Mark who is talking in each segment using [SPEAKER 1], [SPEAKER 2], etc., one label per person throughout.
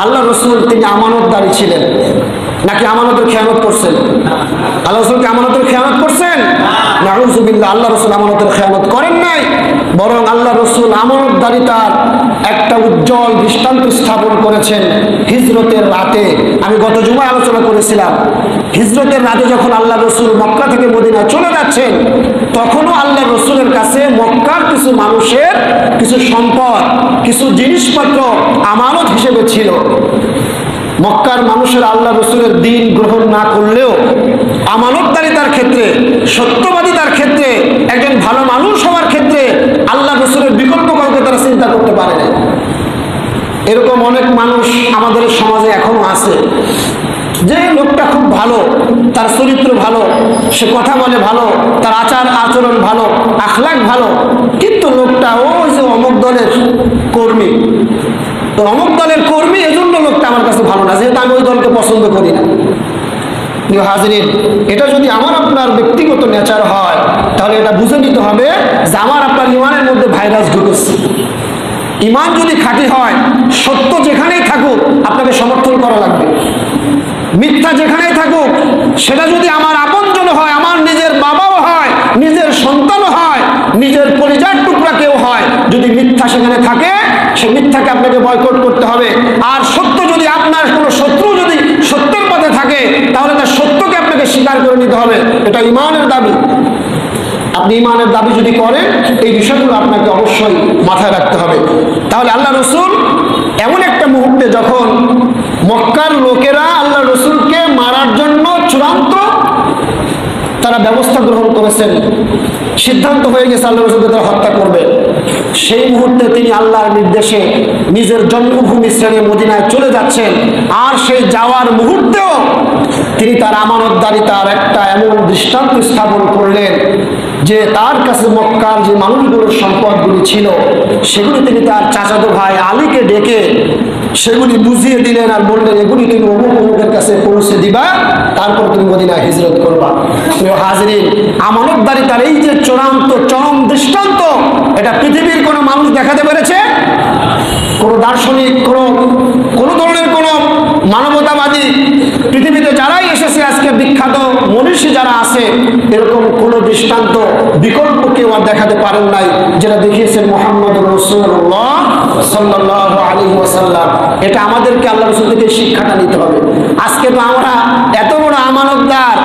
[SPEAKER 1] আল্লাহ রসুল তিনি আমানতদারী ছিলেন নাকি আমানতের খেয়ানত করছেন? আল্লাহ রসুল কি আমানতের খেয়ানত করছেন? নাউযুবিল্লাহ, আল্লাহ রসুল আমানতের খেয়ানত করেন নাই, বরং আল্লাহ রসুল আমানতদারিতার একটা উজ্জ্বল দৃষ্টান্ত স্থাপন করেছেন হিজরতের রাতে। আমি গত জুমায় আলোচনা করেছিলাম, হিজরতের রাতে যখন আল্লাহ রসুল মক্কা থেকে মদিনায় চলে যাচ্ছেন, তখনও আল্লাহ রসুলের কাছে মক্কার কিছু মানুষের কিছু সম্পদ, কিছু জিনিসপত্র আমানত হিসেবে ছিল। মক্কার মানুষের আল্লাহ রসুলের দিন গ্রহণ না করলেও আমানতদারিতার ক্ষেত্রে, সত্যবাদিতার ক্ষেত্রে, একজন ভালো মানুষ হওয়ার ক্ষেত্রে আল্লাহ রসুলের বিকল্প কাউকে তারা চিন্তা করতে পারে না। এরকম অনেক মানুষ আমাদের সমাজে এখনো আছে, যে লোকটা খুব ভালো, তার চরিত্র ভালো, সে কথা বলে ভালো, তার আচার আচরণ ভালো, আখলাক ভালো, কিন্তু লোকটা ওই যে অমুক দলের কর্মী, তো অমুক দলের কর্মী, এজন্য লোকটা আমার কাছে ভালো না, যেহেতু আমি ওই দলকে পছন্দ করি না। প্রিয় হাজরিন, এটা যদি আমার আপনার ব্যক্তিগত নেচার হয়, তাহলে এটা বুঝে নিতে হবে যে আমার আপনার ইমানের মধ্যে ভাইরাস ঢুকেছে। ইমান যদি খাঁটি হয়, সত্য যেখানেই থাকুক আপনাকে সমর্থন করা লাগবে। মিথ্যা যেখানেই থাকুক, সেটা যদি আমার আপনজন হয়, আমার নিজের বাবাও হয়, নিজের সন্তানও হয়, নিজের পরিজার টুকরা কেউ হয়, যদি মিথ্যা সেখানে থাকে, সে মিথ্যাকে আপনাকে বয়কট করতে হবে। আর সত্য যদি আপনার কোনো শত্রু যদি সত্যের পথে থাকে, তাহলে তার সত্যকে আপনাকে স্বীকার করে নিতে হবে। এটা ইমানের দাবি। আপনি ইমানের দাবি যদি করেন, এই বিষয়গুলো আপনাকে অবশ্যই মাথায় রাখতে হবে। তাহলে আল্লাহ রসুল এমন একটা মুহূর্তে, যখন মক্কার লোকেরা আল্লাহ রসুলকে মারার জন্য চূড়ান্ত তারা ব্যবস্থা গ্রহণ করেছেন, সিদ্ধান্ত হয়ে গেছে আল্লাহ রসুলকে তারা হত্যা করবে, সেই মুহূর্তে তিনি আল্লাহর নির্দেশে নিজের জন্মভূমি ছেড়ে মদিনায় চলে যাচ্ছেন। আর সেই যাওয়ার মুহূর্তেও তিনি তার আমানতদারিতার একটা এমন দৃষ্টান্ত স্থাপন করলেন যে তার কাছে মক্কার যে মানুষগুলোর সম্পদগুলি ছিল, সেগুলি তিনি তার চাচাতো ভাই আলীকে ডেকে সেগুলি বুঝিয়ে দিলেন আর বললেন, এগুলি তুমি অমুক অমুকের কাছে পৌঁছে দিবা, তারপর তুমি মদিনায় হিজরত করবা। প্রিয় হাজরিন, আমানতদারিতার এই যে চূড়ান্ত চরম দৃষ্টান্ত, এটা পৃথিবীর কোনো মানুষ দেখাতে পেরেছে? কোনো দার্শনিক, কোনো ধরনের কোনো মানবতাবাদী, পৃথিবীতে যারাই এসেছে আজকে বিখ্যাত মনীষী যারা আছে, এরকম কোনো দৃষ্টান্ত বিকল্প কেউ আর দেখাতে পারেন নাই, যেটা দেখিয়েছেন মুহাম্মদ রাসূলুল্লাহ সাল্লাল্লাহু আলাইহি ওয়াসাল্লাম। এটা আমাদেরকে আল্লাহ রাসূল থেকে শিক্ষাটা নিতে হবে। আজকে তো আমরা এত বড় আমানতদার,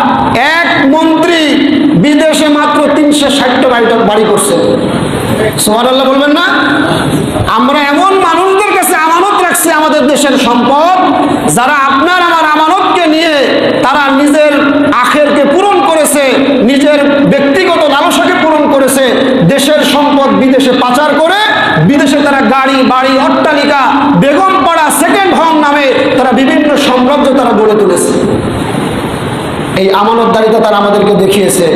[SPEAKER 1] এক মন্ত্রী বিদেশে মাত্র 360 বাড়ি করছে, সুবহানাল্লাহ বলবেন না? আমরা এমন মানুষদের কাছে আমানত রাখছি আমাদের দেশের সম্পদ, যারা আপনার আমার আমানতকে নিয়ে তারা নিজের আখেরকে পূরণ করেছে, নিজের ব্যক্তিগত লালসাকে পূরণ করেছে, দেশের সম্পদ বিদেশে পাচার করে বিদেশে তারা গাড়ি বাড়ি অট্টালিকা বেগম পাড়া সেকেন্ড হোম নামে তারা বিভিন্ন সাম্রাজ্য তারা গড়ে তুলেছে। এই আমানতদারিতা তারা আমাদেরকে দেখিয়েছে।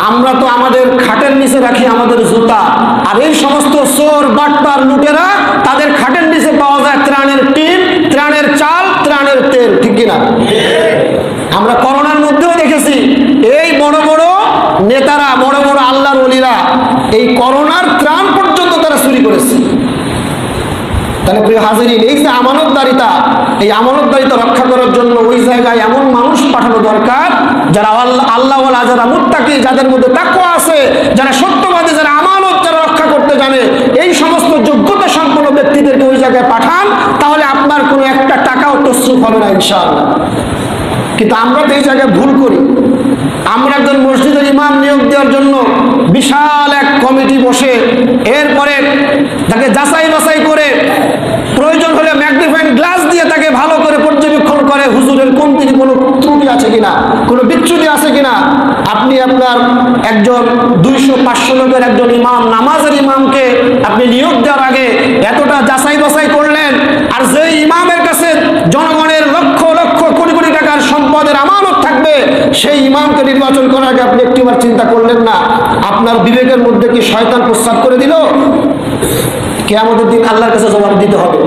[SPEAKER 1] আমরা তো আমাদের খাটের নিচে রাখি আমাদের জুতা, আর এই সমস্ত চোর বাটপার লুটেরা তাদের খাটের নিচে পাওয়া যায় ত্রাণের টিন, ত্রাণের চাল, ত্রাণের তেল, ঠিক কিনা? আমরা করোনার মধ্যেও দেখেছি এই বড় বড় নেতারা, বড় বড় আল্লাহর ওলিরা এই করোনার ত্রাণ পর্যন্ত তারা চুরি করেছে। তাহলে প্রিয় হাজিরিন, এই যে আমানতদারিতা, এই আমানতদারিতা রক্ষা করার জন্য ওই জায়গায় এমন মানুষ পাঠানো দরকার যারা আল্লাহওয়ালা, যারা মুত্তাকি, যাদের মধ্যে তাকওয়া আছে, যারা সত্যবাদী, যারা আমানত যারা রক্ষা করতে জানে, এই সমস্ত যোগ্যতা সম্পন্ন ব্যক্তিদেরকে ওই জায়গায় পাঠান, তাহলে আপনার কোনো একটা টাকাও তসরুফ হবে না ইনশাআল্লাহ। কিন্তু আমরা তো এই জায়গায় ভুল করি। আমরা একজন মসজিদের ইমাম নিয়োগ দেওয়ার জন্য বিশাল এক কমিটি বসে, এরপরে তাকে যাচাই বাছাই করে, প্রয়োজন হলে ম্যাগনিফাইং গ্লাস দিয়ে তাকে ভালো করে পর্যবেক্ষণ করে হুজুরের কোন দিকে কোনো ত্রুটি আছে কিনা, কোনো বিচ্যুতি আছে কিনা। আপনি আপনার একজন 200-500 লোকের একজন ইমাম, নামাজের ইমামকে আপনি নিয়োগ দেওয়ার আগে এতটা যাচাই বাছাই করলেন, আর যে ইমামের কাছে জনগণের লক্ষ লক্ষ কোটি কোটি টাকার সম্পদের আমানত থাকবে, সেই ইমামকে নির্বাচন করার আগে আপনি একটিবার চিন্তা করলেন না? আপনার বিবেকের মধ্যে কি শয়তান প্রস্রাব করে দিল? কিয়ামতের দিন আল্লাহর কাছে জবাব দিতে হবে।